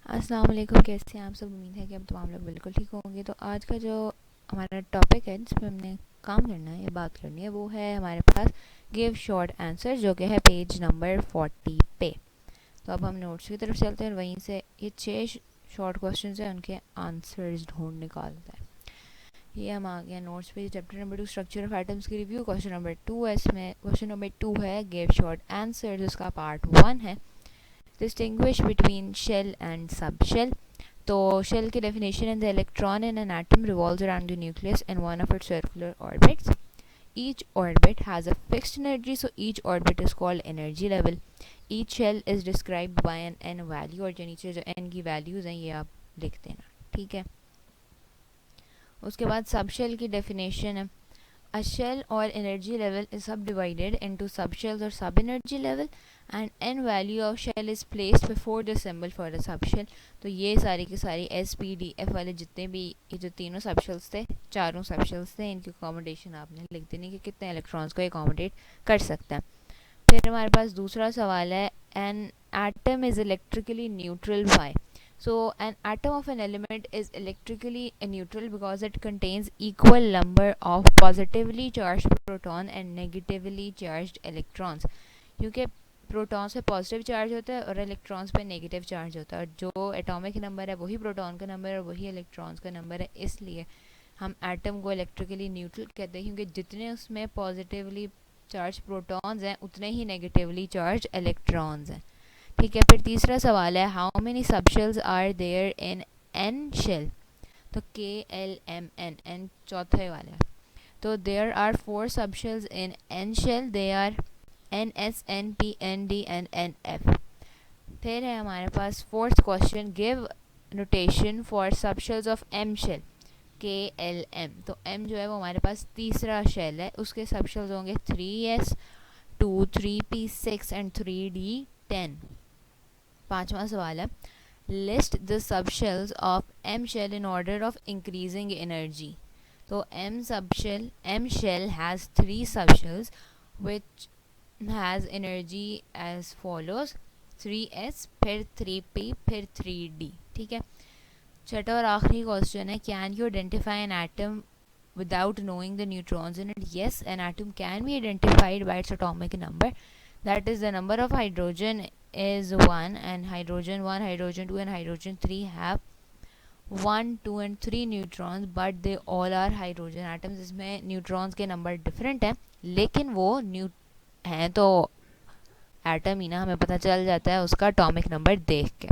अस्सलाम वालेकुम, कैसे हैं आप सब। उम्मीद है कि अब तमाम लोग बिल्कुल ठीक होंगे। तो आज का जो हमारा टॉपिक है जिसमें हमने काम करना है या बात करनी है वो है हमारे पास गिव शॉर्ट आंसर, जो कि है पेज नंबर 40 पे। तो अब हम नोट्स की तरफ चलते हैं और वहीं से ये 6 शॉर्ट क्वेश्चन हैं उनके आंसर्स ढूंढ निकालते हैं। ये हम आ गए नोट्स पे। Chapter number 2 structure of atoms की रिव्यू, क्वेश्चन नंबर 2 है। इसमें क्वेश्चन नंबर 2 है गिव शॉर्ट आंसर, जिसका पार्ट 1 है distinguish between shell and sub shell. तो शेल की डेफिनेशन है the electron in an atom revolves around the nucleus in one of its circular orbits. Each orbit has a fixed energy, so each orbit is called energy level. Each shell is described by an n value, और जो नीचे जो n की values हैं ये आप लिख देना, ठीक है। उसके बाद सब शेल की डेफिनेशन है a shell or energy level is subdivided into subshells or sub-energy level and n value of shell is placed before the symbol for a subshell. तो ये सारी की सारी SPDF वाले जितने भी ये जो तीनों सबशेल्स थे, चारों सबशेल्स थे, इनकी अकोमोडेशन आपने लिख देनी कि कितने इलेक्ट्रॉन्स को अकोमोडेट कर सकता है। फिर हमारे पास दूसरा सवाल है an atom is electrically neutral bye. So an atom of an element is electrically neutral because it contains equal number of positively charged proton and negatively charged electrons. क्योंकि प्रोटॉन्स पे पॉजिटिव चार्ज होता है और electrons पे negative charge होता है, और जो एटॉमिक नंबर है वही प्रोटॉन का नंबर है और वही इलेक्ट्रॉन्स का नंबर है। इसलिए हम एटम को इलेक्ट्रिकली न्यूट्रल कहते हैं, क्योंकि जितने उसमें पॉजिटिवली चार्ज प्रोटॉन्स हैं उतने ही नेगेटिवली चार्ज इलेक्ट्रॉन्स हैं, ठीक है। फिर तीसरा सवाल है how many subshells are there in N shell. तो KLMN, एन चौथे वाला है। तो there are 4 subshells in N shell, they are NS, NP, ND and NF। फिर है हमारे पास fourth question give notation for subshells of M shell KLM। तो M जो है वो हमारे पास तीसरा शेल है, उसके सबशेल्स होंगे 3S, 2, 3P6 एंड 3D10। पांचवा सवाल है list the subshells of M shell in order of increasing energy. तो M shell has 3 subshells which has energy as follows 3s, फिर 3p, फिर 3d, ठीक है। छठा और आखिरी क्वेश्चन है can you identify an atom without knowing the neutrons in it? Yes, an atom can be identified by its atomic number. That is, the number of hydrogen is 1, and hydrogen 1, hydrogen 2 and hydrogen 3 have 1, 2 and 3 neutrons, but they all are hydrogen atoms. इसमें neutrons के number different हैं लेकिन वो हैं, तो atom ही ना, हमें पता चल जाता है उसका एटॉमिक नंबर देख के।